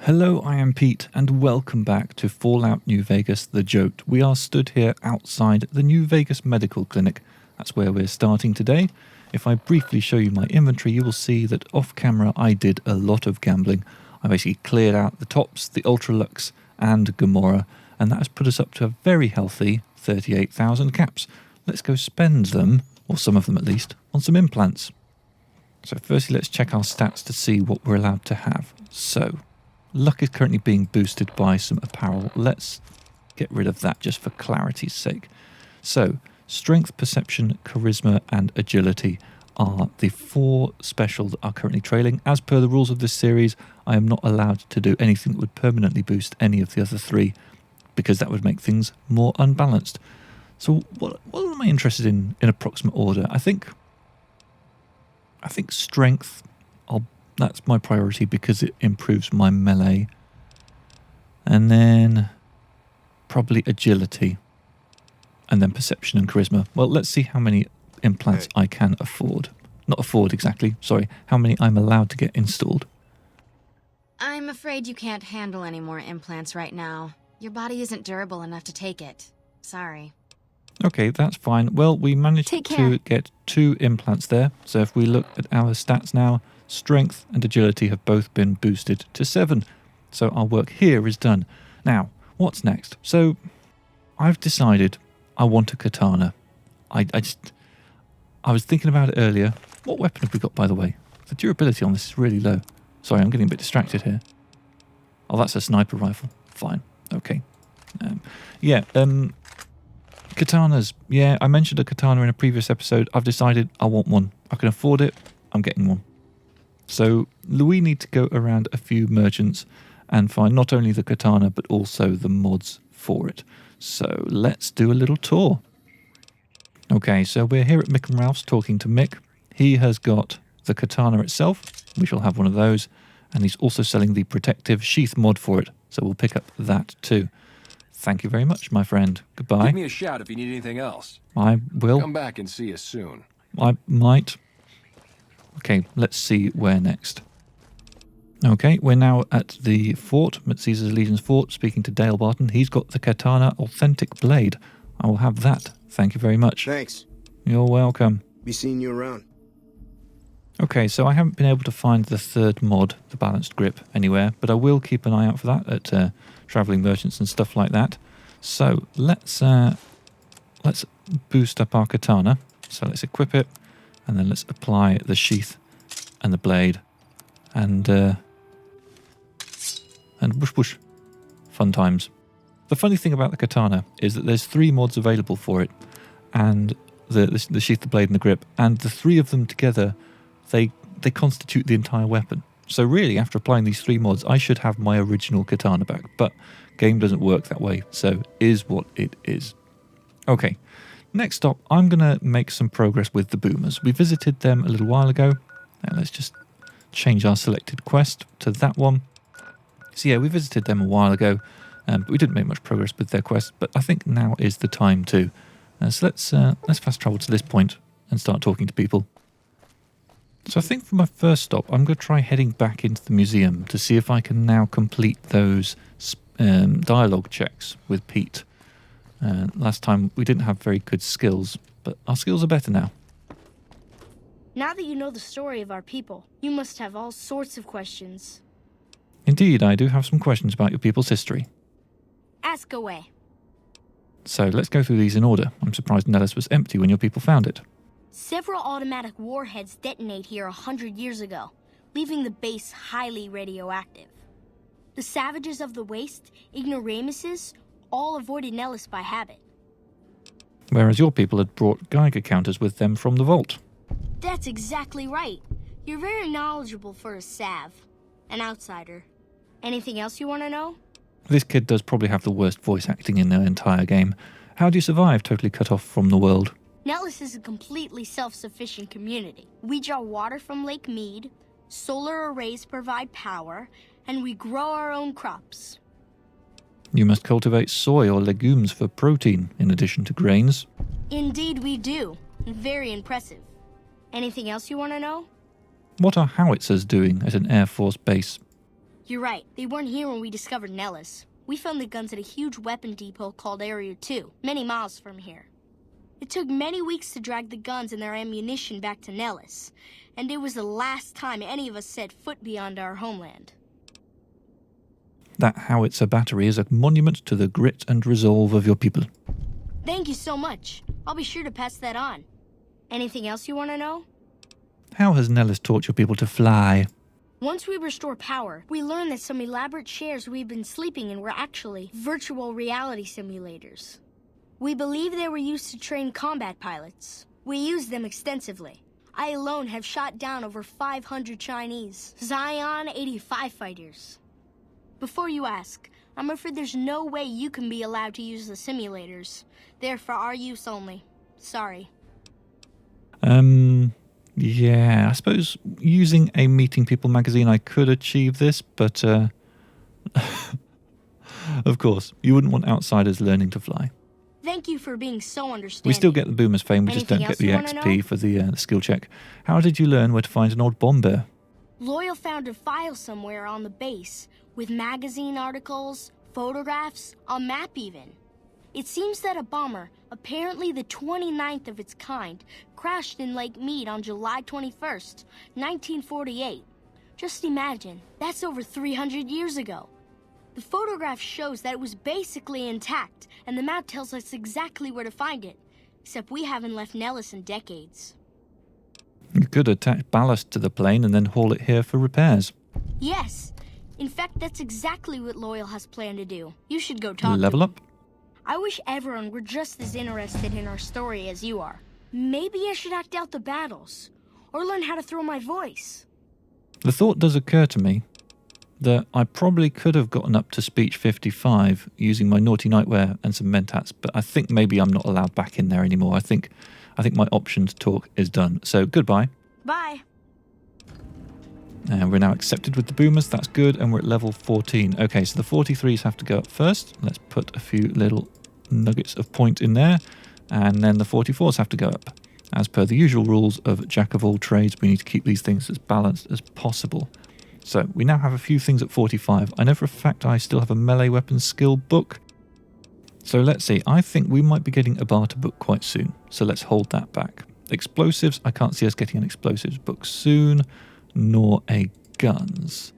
Hello, I am Pete, and welcome back to Fallout New Vegas, the JOAT. We are stood here outside the New Vegas Medical Clinic. That's where we're starting today. If I briefly show you my inventory, you will see that off-camera I did a lot of gambling. I basically cleared out the Tops, the Ultralux, and Gamora, and that has put us up to a very healthy 38,000 caps. Let's go spend them, or some of them at least, on some implants. So firstly, let's check our stats to see what we're allowed to have. So, luck is currently being boosted by some apparel. Let's get rid of that just for clarity's sake. So, strength, perception, charisma, and agility are the 4 specials that are currently trailing. As per the rules of this series, I am not allowed to do anything that would permanently boost any of the other 3, because that would make things more unbalanced. So, what am I interested in approximate order? I think strength. That's my priority because it improves my melee. And then probably agility. And then perception and charisma. Well, let's see how many implants I can afford. Not afford exactly, sorry. How many I'm allowed to get installed. I'm afraid you can't handle any more implants right now. Your body isn't durable enough to take it. Sorry. Okay, that's fine. Well, we managed to get 2 implants there. So if we look at our stats now, strength and agility have both been boosted to 7. So our work here is done. Now, what's next? So, I've decided I want a katana. I was thinking about it earlier. What weapon have we got, by the way? The durability on this is really low. Sorry, I'm getting a bit distracted here. Oh, that's a sniper rifle. Fine. Okay. Katanas. Yeah, I mentioned a katana in a previous episode. I've decided I want one. I can afford it. I'm getting one. So we need to go around a few merchants and find not only the katana but also the mods for it. So let's do a little tour. Okay, so we're here at Mick and Ralph's talking to Mick. He has got the katana itself. We shall have one of those. And he's also selling the protective sheath mod for it. So we'll pick up that too. Thank you very much, my friend. Goodbye. Give me a shout if you need anything else. I will. Come back and see us soon. I might. Okay, let's see where next. Okay, we're now at the fort, at Caesar's Legion's fort, speaking to Dale Barton. He's got the Katana Authentic Blade. I will have that. Thank you very much. Thanks. You're welcome. Be seeing you around. Okay, so I haven't been able to find the 3rd mod, the Balanced Grip, anywhere, but I will keep an eye out for that at travelling merchants and stuff like that. So let's boost up our katana. So let's equip it. And then let's apply the sheath and the blade and whoosh whoosh. Fun times. The funny thing about the katana is that there's 3 mods available for it, and the sheath, the blade, and the grip, and the 3 of them together, they constitute the entire weapon. So really, after applying these 3 mods, I should have my original katana back, but game doesn't work that way, so is what it is. Okay. Next stop, I'm going to make some progress with the boomers. We visited them a little while ago. Now let's just change our selected quest to that one. So yeah, we visited them a while ago, but we didn't make much progress with their quest, but I think now is the time to. So let's fast travel to this point and start talking to people. So I think for my first stop, I'm going to try heading back into the museum to see if I can now complete those dialogue checks with Pete. Last time we didn't have very good skills, but our skills are better now. Now that you know the story of our people, you must have all sorts of questions. Indeed, I do have some questions about your people's history. Ask away. So let's go through these in order. I'm surprised Nellis was empty when your people found it. Several automatic warheads detonate here 100 years ago, leaving the base highly radioactive. The savages of the waste, ignoramuses, all avoided Nellis by habit. Whereas your people had brought Geiger counters with them from the vault. That's exactly right. You're very knowledgeable for a Sav. An outsider. Anything else you want to know? This kid does probably have the worst voice acting in the entire game. How do you survive totally cut off from the world? Nellis is a completely self-sufficient community. We draw water from Lake Mead, solar arrays provide power, and we grow our own crops. You must cultivate soy or legumes for protein, in addition to grains. Indeed we do. Very impressive. Anything else you want to know? What are Howitzers doing at an Air Force base? You're right. They weren't here when we discovered Nellis. We found the guns at a huge weapon depot called Area 2, many miles from here. It took many weeks to drag the guns and their ammunition back to Nellis, and it was the last time any of us set foot beyond our homeland. That Howitzer battery is a monument to the grit and resolve of your people. Thank you so much. I'll be sure to pass that on. Anything else you want to know? How has Nellis taught your people to fly? Once we restore power, we learned that some elaborate chairs we've been sleeping in were actually virtual reality simulators. We believe they were used to train combat pilots. We used them extensively. I alone have shot down over 500 Chinese Zion 85 fighters. Before you ask, I'm afraid there's no way you can be allowed to use the simulators. They're for our use only. Sorry. Yeah, I suppose using a Meeting People magazine I could achieve this, but of course, you wouldn't want outsiders learning to fly. Thank you for being so understanding. We still get the Boomer's fame, we just don't get the XP for the skill check. How did you learn where to find an old bomb bear? Loyal found a file somewhere on the base with magazine articles, photographs, a map even. It seems that a bomber, apparently the 29th of its kind, crashed in Lake Mead on July 21st, 1948. Just imagine, that's over 300 years ago. The photograph shows that it was basically intact, and the map tells us exactly where to find it. Except we haven't left Nellis in decades. You could attach ballast to the plane and then haul it here for repairs. Yes. In fact, that's exactly what Loyal has planned to do. You should go talk Level to up? I wish everyone were just as interested in our story as you are. Maybe I should act out the battles, or learn how to throw my voice. The thought does occur to me that I probably could have gotten up to speech 55 using my naughty nightwear and some mentats, but I think maybe I'm not allowed back in there anymore. I think my option to talk is done. So goodbye. Bye. And we're now accepted with the Boomers. That's good. And we're at level 14. Okay, so the 43s have to go up first. Let's put a few little nuggets of point in there. And then the 44s have to go up. As per the usual rules of Jack of all trades, we need to keep these things as balanced as possible. So we now have a few things at 45. I know for a fact I still have a melee weapons skill book. So let's see. I think we might be getting a barter book quite soon. So let's hold that back. Explosives. I can't see us getting an explosives book soon. Nor a guns,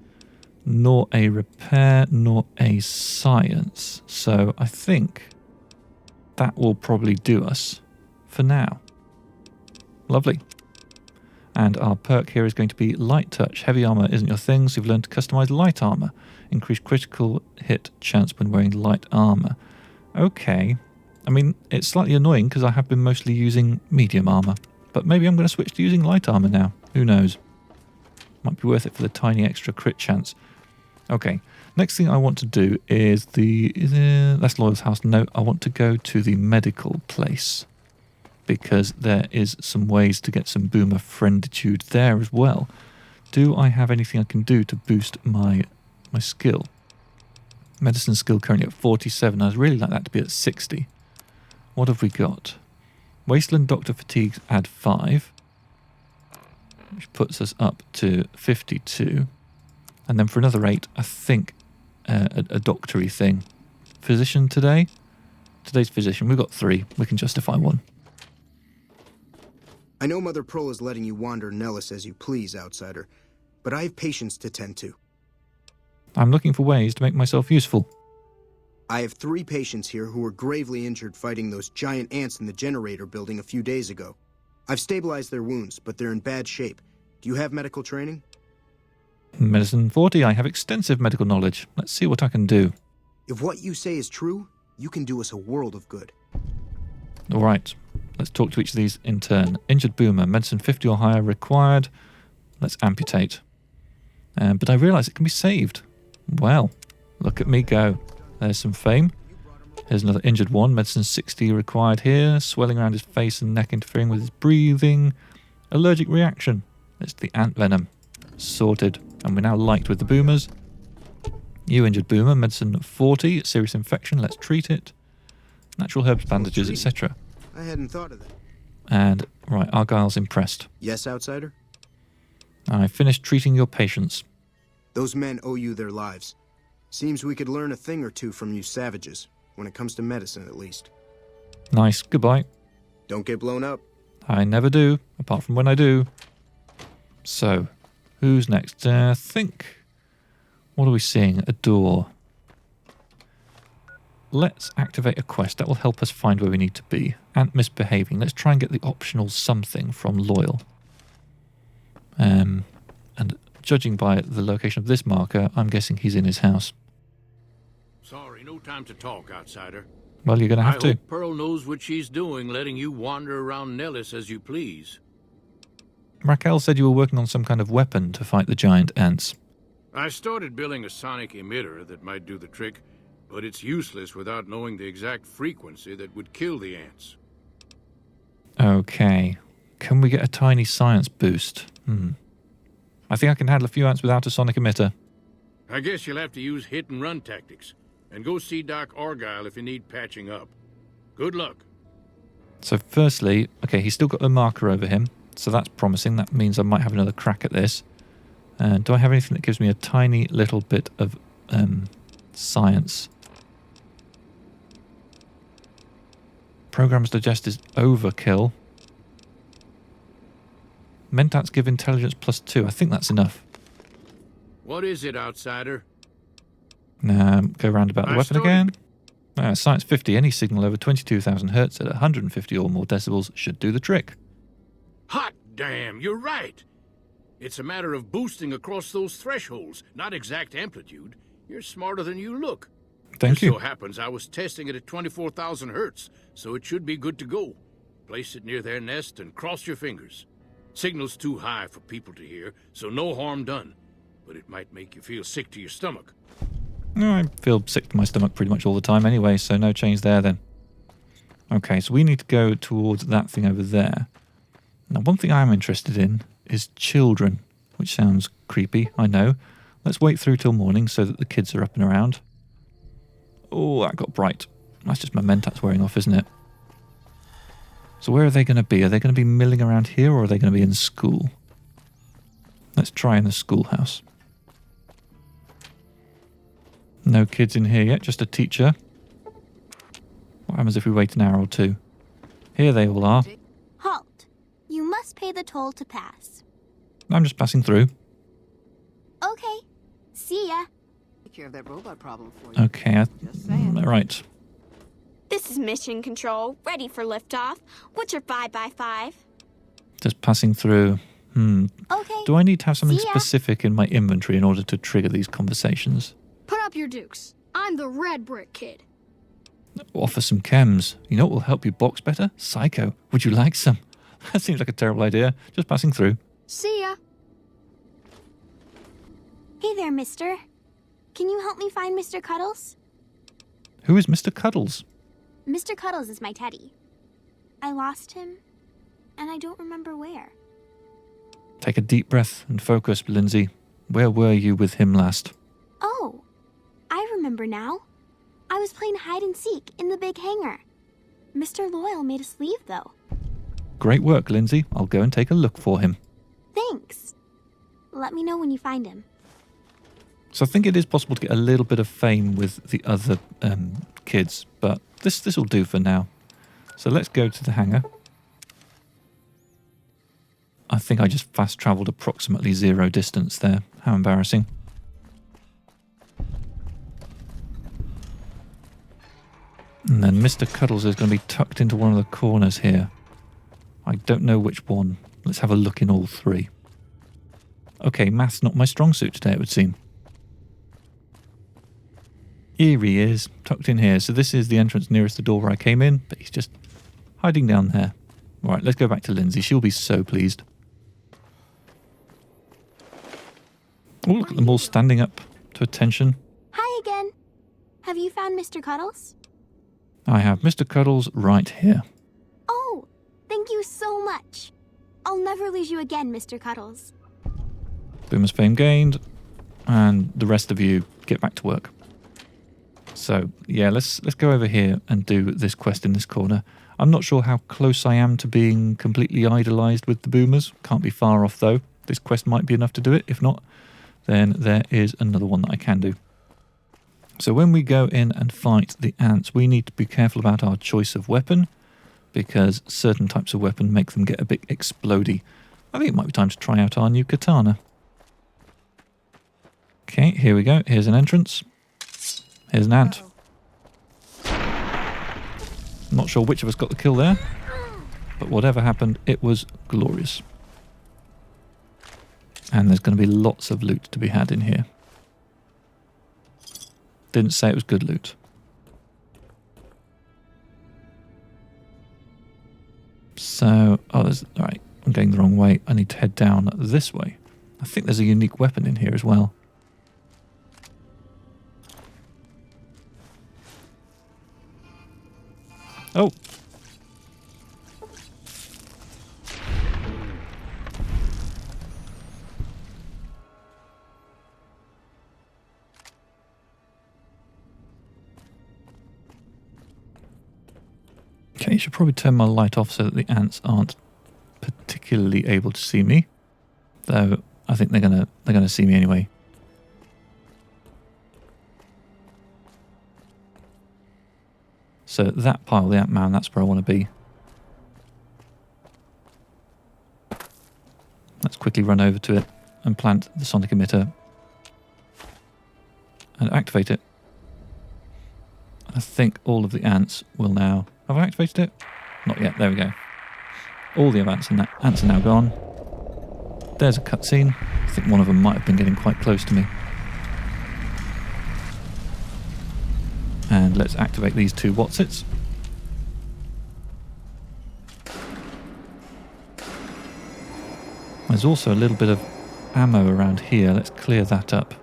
nor a repair, nor a science. So I think that will probably do us for now. Lovely. And our perk here is going to be light touch. Heavy armor isn't your thing, so you've learned to customize light armor. Increase critical hit chance when wearing light armor. Okay. I mean, it's slightly annoying because I have been mostly using medium armor. But maybe I'm going to switch to using light armor now. Who knows? Might be worth it for the tiny extra crit chance. Okay, next thing I want to do is that's Loyal's house. No, I want to go to the medical place because there is some ways to get some Boomer frienditude there as well. Do I have anything I can do to boost my skill? Medicine skill currently at 47. I'd really like that to be at 60. What have we got? Wasteland Doctor Fatigues add 5. Which puts us up to 52. And then for another 8, I think a doctory thing. Physician today? Today's physician. We've got 3. We can justify 1. I know Mother Pearl is letting you wander Nellis as you please, outsider, but I have patients to tend to. I'm looking for ways to make myself useful. I have 3 patients here who were gravely injured fighting those giant ants in the generator building a few days ago. I've stabilized their wounds, but they're in bad shape. Do you have medical training? Medicine 40, I have extensive medical knowledge. Let's see what I can do. If what you say is true, you can do us a world of good. All right, let's talk to each of these in turn. Injured Boomer, medicine 50 or higher required. Let's amputate. But I realise it can be saved. Well, look at me go. There's some fame. Here's another injured one. Medicine 60 required here. Swelling around his face and neck, interfering with his breathing. Allergic reaction. It's the ant venom. Sorted. And we're now liked with the Boomers. You injured Boomer. Medicine 40. Serious infection. Let's treat it. Natural herbs, bandages, etc. I hadn't thought of that. And, right, Argyle's impressed. Yes, outsider? I finished treating your patients. Those men owe you their lives. Seems we could learn a thing or two from you savages, when it comes to medicine at least. Nice. Goodbye. Don't get blown up. I never do, apart from when I do. So, who's next? I think... What are we seeing? A door. Let's activate a quest. That will help us find where we need to be. And misbehaving. Let's try and get the optional something from Loyal. And judging by the location of this marker, I'm guessing he's in his house. Sorry, no time to talk, outsider. Well, you're going to have I to. hope Pearl knows what she's doing, letting you wander around Nellis as you please. Raquel said you were working on some kind of weapon to fight the giant ants. I started building a sonic emitter that might do the trick, but it's useless without knowing the exact frequency that would kill the ants. Okay. Can we get a tiny science boost? I think I can handle a few ants without a sonic emitter. I guess you'll have to use hit-and-run tactics, and go see Doc Argyle if you need patching up. Good luck. So firstly, okay, he's still got the marker over him, so that's promising. That means I might have another crack at this. Do I have anything that gives me a tiny little bit of science? Programs digest is overkill. Mentats give intelligence +2. I think that's enough. What is it, outsider? Go round about the weapon started- again. Science 50. Any signal over 22,000 hertz at 150 or more decibels should do the trick. Hot damn, you're right. It's a matter of boosting across those thresholds, not exact amplitude. You're smarter than you look. Thank Just you. so happens I was testing it at 24,000 hertz, so it should be good to go. Place it near their nest and cross your fingers. Signal's too high for people to hear, so no harm done. But it might make you feel sick to your stomach. No, I feel sick to my stomach pretty much all the time anyway, so no change there then. Okay, so we need to go towards that thing over there. Now, one thing I'm interested in is children, which sounds creepy, I know. Let's wait through till morning so that the kids are up and around. Oh, that got bright. That's just my mentats wearing off, isn't it? So where are they going to be? Are they going to be milling around here, or are they going to be in school? Let's try in the schoolhouse. No kids in here yet, just a teacher. What happens if we wait an hour or two? Here they all are. Halt. You must pay the toll to pass. I'm just passing through. Okay. See ya. Take care of that robot problem for you. Okay, Just saying. right. This is Mission Control, ready for liftoff. What's your 5x5? Just passing through. Okay. Do I need to have something See ya. specific in my inventory in order to trigger these conversations? Put up your dukes. I'm the red brick kid. Offer some chems. You know what will help you box better? Psycho. Would you like some? That seems like a terrible idea. Just passing through. See ya. Hey there, mister. Can you help me find Mr. Cuddles? Who is Mr. Cuddles? Mr. Cuddles is my teddy. I lost him, and I don't remember where. Take a deep breath and focus, Lindsay. Where were you with him last? Oh, I remember now. I was playing hide and seek in the big hangar. Mr. Loyal made us leave, though. Great work, Lindsay. I'll go and take a look for him. Thanks. Let me know when you find him. So I think it is possible to get a little bit of fame with the other kids, but this will do for now. So let's go to the hangar. I think I just fast travelled approximately 0 distance there. How embarrassing. And then Mr. Cuddles is going to be tucked into one of the corners here. I don't know which one. Let's have a look in all 3. Okay, math's not my strong suit today, it would seem. Here he is, tucked in here. So this is the entrance nearest the door where I came in, but he's just hiding down there. Right, let's go back to Lindsay. She'll be so pleased. Oh, look at them all standing up to attention. Hi again. Have you found Mr. Cuddles? I have Mr. Cuddles right here. Oh, thank you so much. I'll never lose you again, Mr. Cuddles. Boomer's fame gained, and the rest of you get back to work. So, yeah, let's go over here and do this quest in this corner. I'm not sure how close I am to being completely idolized with the boomers. Can't be far off, though. This quest might be enough to do it. If not, then there is another one that I can do. So when we go in and fight the ants, we need to be careful about our choice of weapon, because certain types of weapon make them get a bit explodey. I think it might be time to try out our new katana. Okay, here we go. Here's an entrance. Here's an ant. Not sure which of us got the kill there, but whatever happened, it was glorious. And there's going to be lots of loot to be had in here. Didn't say it was good loot. So, alright, I'm going the wrong way. I need to head down this way. I think there's a unique weapon in here as well. Oh! Okay, I should probably turn my light off so that the ants aren't particularly able to see me. Though I think they're gonna see me anyway. So that pile, the ant mound, that's where I want to be. Let's quickly run over to it and plant the sonic emitter and activate it. I think all of the ants will now... Have I activated it? Not yet. There we go. All the ants are now gone. There's a cutscene. I think one of them might have been getting quite close to me. And let's activate these two Watsits. There's also a little bit of ammo around here. Let's clear that up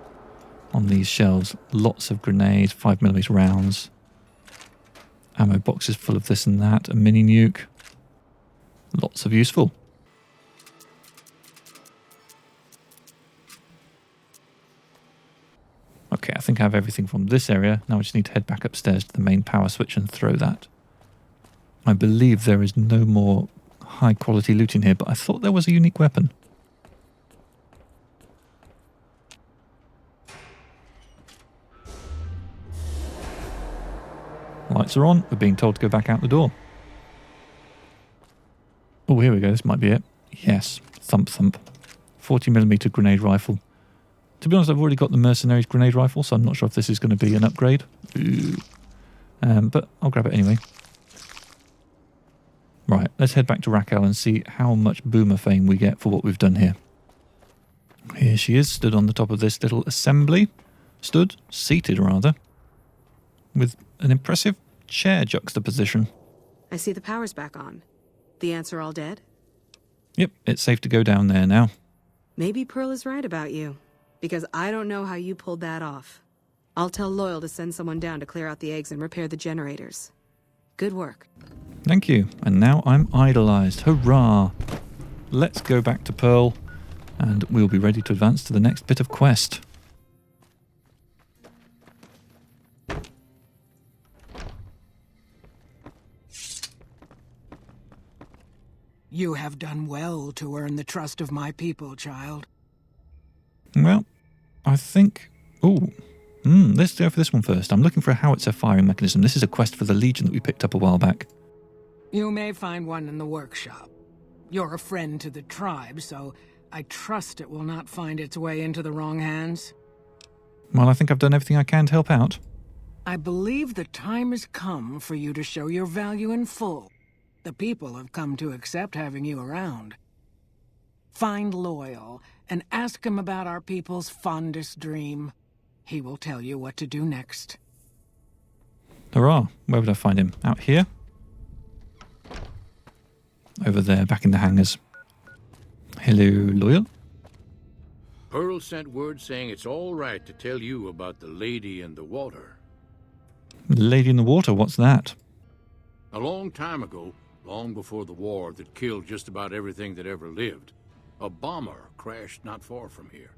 on these shelves. Lots of grenades, 5mm rounds. Ammo boxes full of this and that. A mini nuke. Lots of useful. Okay, I think I have everything from this area. Now I just need to head back upstairs to the main power switch and throw that. I believe there is no more high quality loot in here, but I thought there was a unique weapon. Lights are on. We're being told to go back out the door. Oh, here we go. This might be it. Yes. Thump thump. 40mm grenade rifle. To be honest, I've already got the Mercenaries grenade rifle, so I'm not sure if this is going to be an upgrade. But I'll grab it anyway. Right, let's head back to Raquel and see how much boomer fame we get for what we've done here. Here she is, stood on the top of this little assembly. Seated rather. With an impressive chair juxtaposition. I see the power's back on. The ants are all dead? Yep, it's safe to go down there now. Maybe Pearl is right about you. Because I don't know how you pulled that off. I'll tell Loyal to send someone down to clear out the eggs and repair the generators. Good work. Thank you. And now I'm idolized. Hurrah! Let's go back to Pearl, and we'll be ready to advance to the next bit of quest. You have done well to earn the trust of my people, child. Well, I think... let's go for this one first. I'm looking for a Howitzer firing mechanism. This is a quest for the Legion that we picked up a while back. You may find one in the workshop. You're a friend to the tribe, so I trust it will not find its way into the wrong hands. Well, I think I've done everything I can to help out. I believe the time has come for you to show your value in full. The people have come to accept having you around. Find Loyal and ask him about our people's fondest dream. He will tell you what to do next. Hurrah! Where would I find him? Out here? Over there, back in the hangars. Hello, Loyal? Pearl sent word saying it's all right to tell you about the Lady in the Water. Lady in the Water, what's that? A long time ago, long before the war that killed just about everything that ever lived, a bomber crashed not far from here.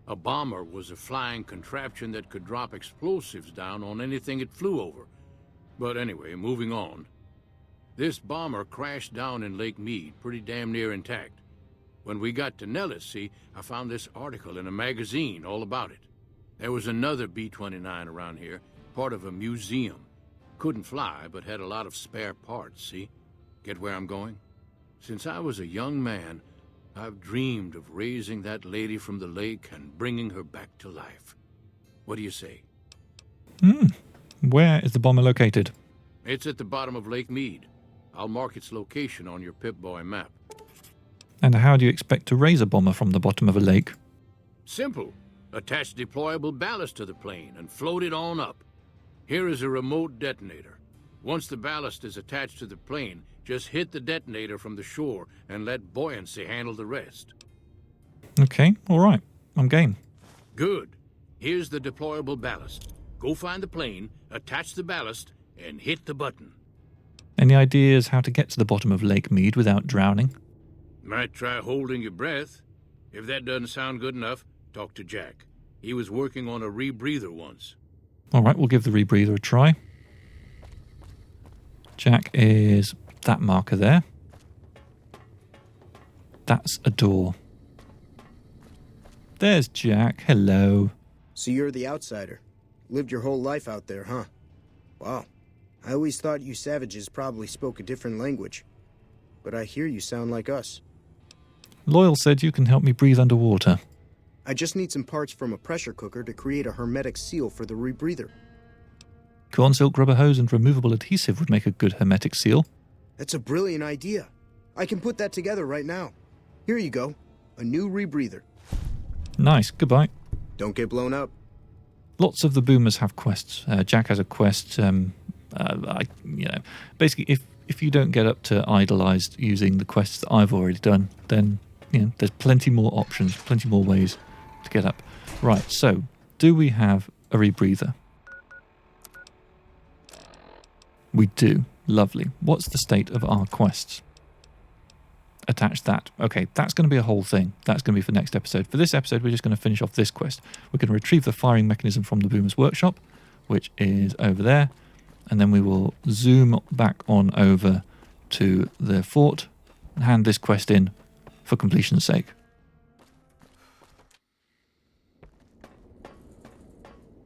A bomber was a flying contraption that could drop explosives down on anything it flew over. But anyway, moving on. This bomber crashed down in Lake Mead, pretty damn near intact. When we got to Nellis, see, I found this article in a magazine all about it. There was another B-29 around here, part of a museum. Couldn't fly, but had a lot of spare parts, see? Get where I'm going? Since I was a young man, I've dreamed of raising that lady from the lake and bringing her back to life. What do you say? Where is the bomber located? It's at the bottom of Lake Mead. I'll mark its location on your Pip-Boy map. And how do you expect to raise a bomber from the bottom of a lake? Simple. Attach deployable ballast to the plane and float it on up. Here is a remote detonator. Once the ballast is attached to the plane, just hit the detonator from the shore and let buoyancy handle the rest. Okay, all right. I'm game. Good. Here's the deployable ballast. Go find the plane, attach the ballast, and hit the button. Any ideas how to get to the bottom of Lake Mead without drowning? Might try holding your breath. If that doesn't sound good enough, talk to Jack. He was working on a rebreather once. All right, we'll give the rebreather a try. Jack is that marker there. That's a door. There's Jack. Hello. So you're the outsider. Lived your whole life out there, huh? Wow. I always thought you savages probably spoke a different language. But I hear you sound like us. Loyal said you can help me breathe underwater. I just need some parts from a pressure cooker to create a hermetic seal for the rebreather. Corn silk, rubber hose, and removable adhesive would make a good hermetic seal. That's a brilliant idea. I can put that together right now. Here you go. A new rebreather. Nice. Goodbye. Don't get blown up. Lots of the boomers have quests. Jack has a quest. Basically, if you don't get up to Idolized using the quests that I've already done, then there's plenty more options, plenty more ways to get up. Right. So, do we have a rebreather? We do. Lovely. What's the state of our quests? Attach that. Okay, that's going to be a whole thing. That's going to be for next episode. For this episode, we're just going to finish off this quest. We're going to retrieve the firing mechanism from the Boomer's workshop, which is over there. And then we will zoom back on over to the fort and hand this quest in for completion's sake.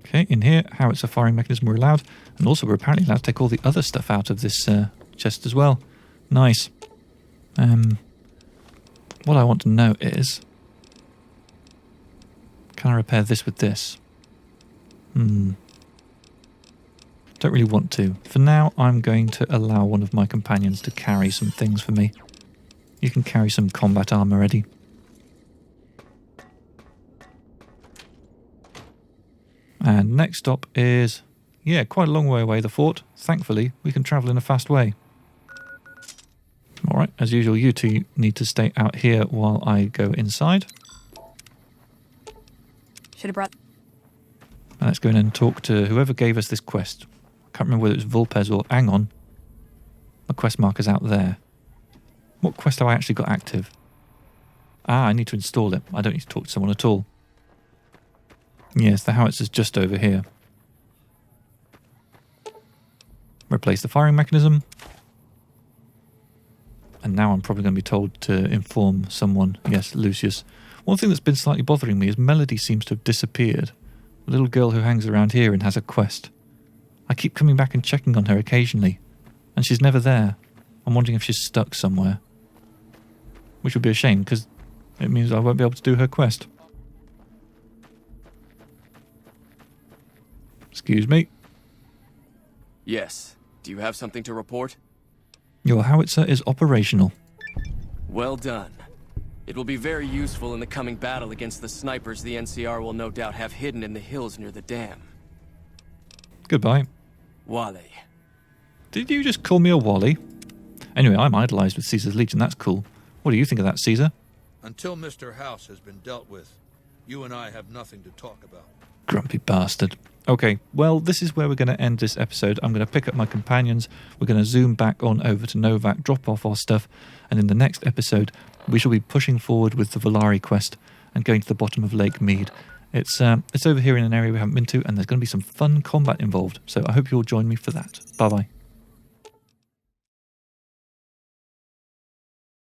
Okay, in here, Howitzer firing mechanism we're allowed. And also we're apparently allowed to take all the other stuff out of this chest as well. Nice. What I want to know is, can I repair this with this? Don't really want to. For now, I'm going to allow one of my companions to carry some things for me. You can carry some combat armor, Eddie. And next stop is, quite a long way away, the fort. Thankfully, we can travel in a fast way. Alright, as usual, you two need to stay out here while I go inside. Should have brought... And let's go in and talk to whoever gave us this quest. I can't remember whether it was Vulpes or Angon. The quest marker's out there. What quest have I actually got active? I need to install it. I don't need to talk to someone at all. Yes, the Howitzer's just over here. Replace the firing mechanism. And now I'm probably going to be told to inform someone. Yes, Lucius. One thing that's been slightly bothering me is Melody seems to have disappeared. A little girl who hangs around here and has a quest. I keep coming back and checking on her occasionally, and she's never there. I'm wondering if she's stuck somewhere. Which would be a shame, because it means I won't be able to do her quest. Excuse me. Yes. Do you have something to report? Your howitzer is operational. Well done. It will be very useful in the coming battle against the snipers the NCR will no doubt have hidden in the hills near the dam. Goodbye. Wally. Did you just call me a Wally? Anyway, I'm idolized with Caesar's Legion. That's cool. What do you think of that, Caesar? Until Mr. House has been dealt with, you and I have nothing to talk about. Grumpy bastard. Okay, well, this is where we're going to end this episode. I'm going to pick up my companions. We're going to zoom back on over to Novak, drop off our stuff, and in the next episode, we shall be pushing forward with the Volari quest and going to the bottom of Lake Mead. It's over here in an area we haven't been to, and there's going to be some fun combat involved, so I hope you'll join me for that. Bye-bye.